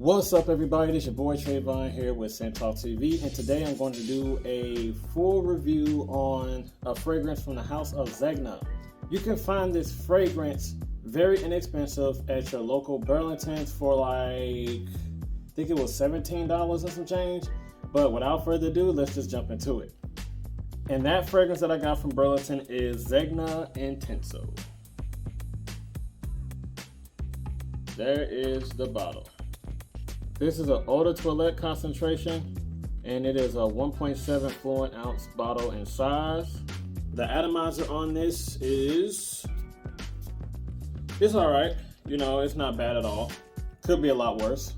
What's up, everybody? This is your boy Trayvon here with Talk TV, and today I'm going to do a full review on a fragrance from the house of Zegna. You can find this fragrance very inexpensive at your local Burlington's for I think it was $17 and some change. But without further ado, let's just jump into it. And that fragrance that I got from Burlington is Zegna Intenso. There is the bottle. This is an eau de toilette concentration, and it is a 1.7 fluid ounce bottle in size. The atomizer on this it's all right. You know, it's not bad at all. Could be a lot worse.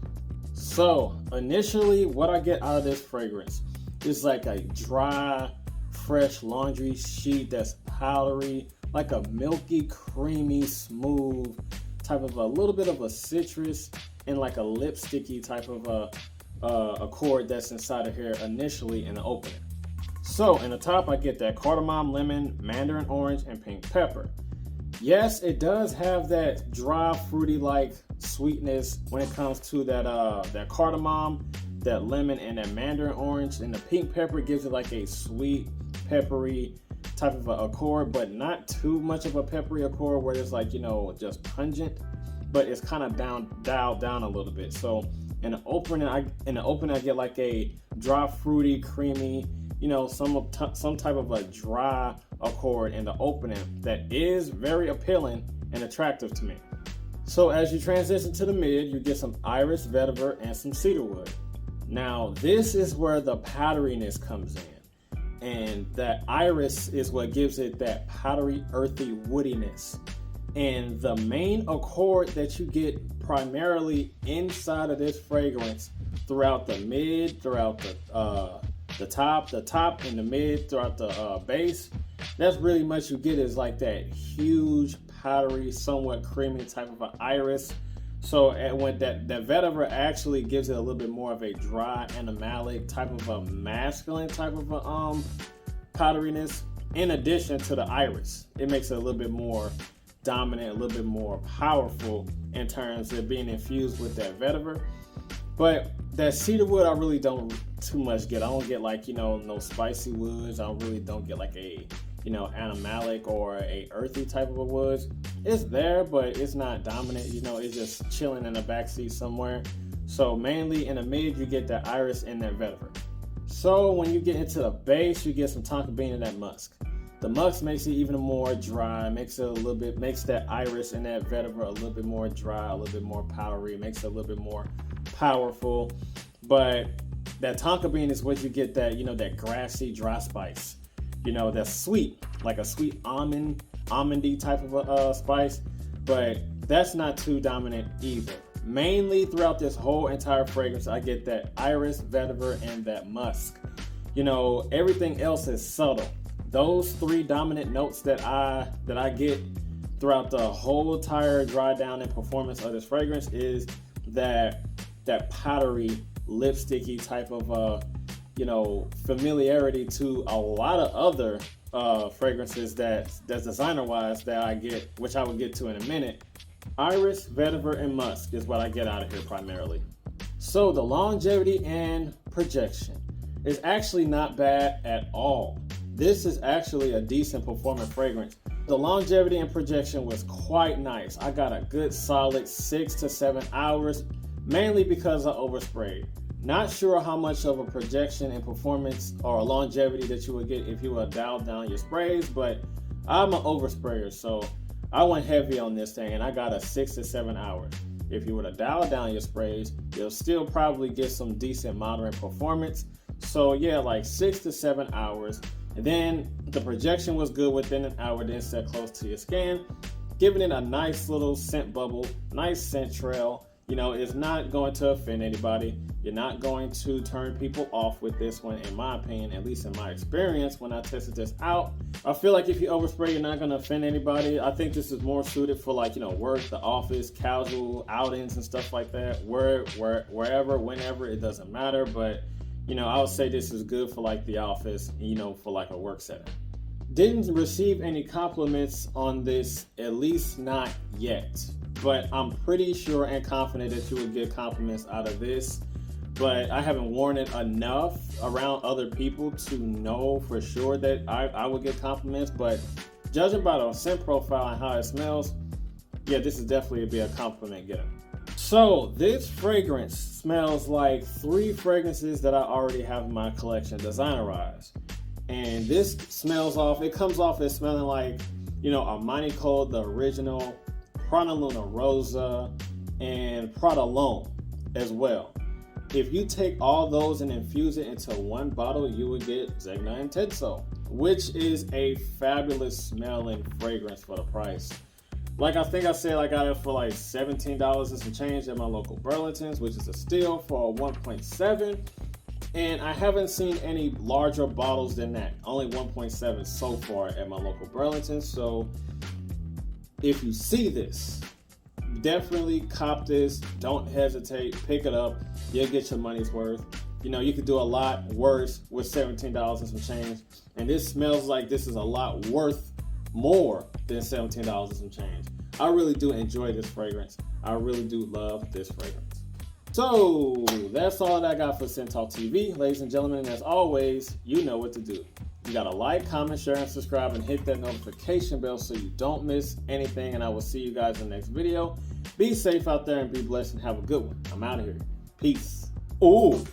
So initially, what I get out of this fragrance is like a dry, fresh laundry sheet that's powdery, like a milky, creamy, smooth type of a little bit of a citrus and like a lipsticky type of a accord that's inside of here initially in the opening. So in the top, I get that cardamom, lemon, mandarin orange, and pink pepper. Yes, it does have that dry, fruity-like sweetness when it comes to that cardamom, that lemon, and that mandarin orange. And the pink pepper gives it like a sweet, peppery type of a accord, but not too much of a peppery accord where it's like, you know, just pungent, but it's kind of dialed down a little bit. So in the opening, I get like a dry, fruity, creamy, you know, some type of a dry accord in the opening that is very appealing and attractive to me. So as you transition to the mid, you get some iris, vetiver, and some cedarwood. Now this is where the powderiness comes in, and that iris is what gives it that powdery, earthy woodiness. And the main accord that you get primarily inside of this fragrance throughout the mid, throughout the top and the mid, throughout the base, that's really much you get is like that huge, powdery, somewhat creamy type of an iris. So when that vetiver actually gives it a little bit more of a dry, animalic type of a masculine type of a powderiness. In addition to the iris, it makes it a little bit more dominant, a little bit more powerful in terms of being infused with that vetiver. But that cedarwood, I really don't too much get. I don't get like, you know, no spicy woods. I really don't get like a, you know, animalic or a earthy type of a woods. It's there, but it's not dominant. You know, it's just chilling in the backseat somewhere. So mainly in the mid, you get that iris and that vetiver. So when you get into the base, you get some tonka bean and that musk. The musk makes it even more dry, makes that iris and that vetiver a little bit more dry, a little bit more powdery, makes it a little bit more powerful. But that tonka bean is what you get that, you know, that grassy dry spice. You know, that's sweet, like a sweet almondy type of a spice, but that's not too dominant either. Mainly throughout this whole entire fragrance, I get that iris, vetiver, and that musk. You know, everything else is subtle. Those three dominant notes that I get throughout the whole entire dry down and performance of this fragrance is that powdery, lipsticky type of you know, familiarity to a lot of other fragrances that's designer wise that I get, which I will get to in a minute. Iris, vetiver, and musk is what I get out of here primarily. So the longevity and projection is actually not bad at all. This is actually a decent performing fragrance. The longevity and projection was quite nice. I got a good solid 6 to 7 hours, mainly because I oversprayed. Not sure how much of a projection and performance or longevity that you would get if you would dial down your sprays, but I'm an oversprayer, so I went heavy on this thing and I got a 6 to 7 hours. If you were to dial down your sprays, you'll still probably get some decent moderate performance. So yeah, like 6 to 7 hours. And then the projection was good within an hour, then set close to your skin, giving it a nice little scent bubble, nice scent trail. You know, it's not going to offend anybody. You're not going to turn people off with this one, in my opinion, at least in my experience when I tested this out. I feel like if you overspray, you're not going to offend anybody. I think this is more suited for like, you know, work, the office, casual outings and stuff like that. Wherever, whenever, it doesn't matter. But you know, I would say this is good for like the office, you know, for like a work setting. Didn't receive any compliments on this, at least not yet. but I'm pretty sure and confident that you would get compliments out of this. But I haven't worn it enough around other people to know for sure that I would get compliments. But judging by the scent profile and how it smells, yeah, this is definitely be a compliment getter. So this fragrance smells like 3 fragrances that I already have in my collection, designerized. And this it comes off as smelling like, Armani Code, the original, Prada Luna Rosa, and Prada L'Homme as well. If you take all those and infuse it into one bottle, you would get Zegna Intenso, which is a fabulous smelling fragrance for the price. Like I think I said, I got it for like $17 and some change at my local Burlington's, which is a steal for a 1.7. And I haven't seen any larger bottles than that. Only 1.7 so far at my local Burlington's. So if you see this, definitely cop this. Don't hesitate. Pick it up. You'll get your money's worth. You could do a lot worse with $17 and some change. And this smells like this is a lot worth more than $17 and some change. I really do enjoy this fragrance. I really do love this fragrance. So that's all that I got for Scent Talk TV, ladies and gentlemen. And as always, you know what to do. You gotta like, comment, share, and subscribe, and hit that notification bell so you don't miss anything. And I will see you guys in the next video. Be safe out there and be blessed and have a good one. I'm out of here. Peace. Ooh.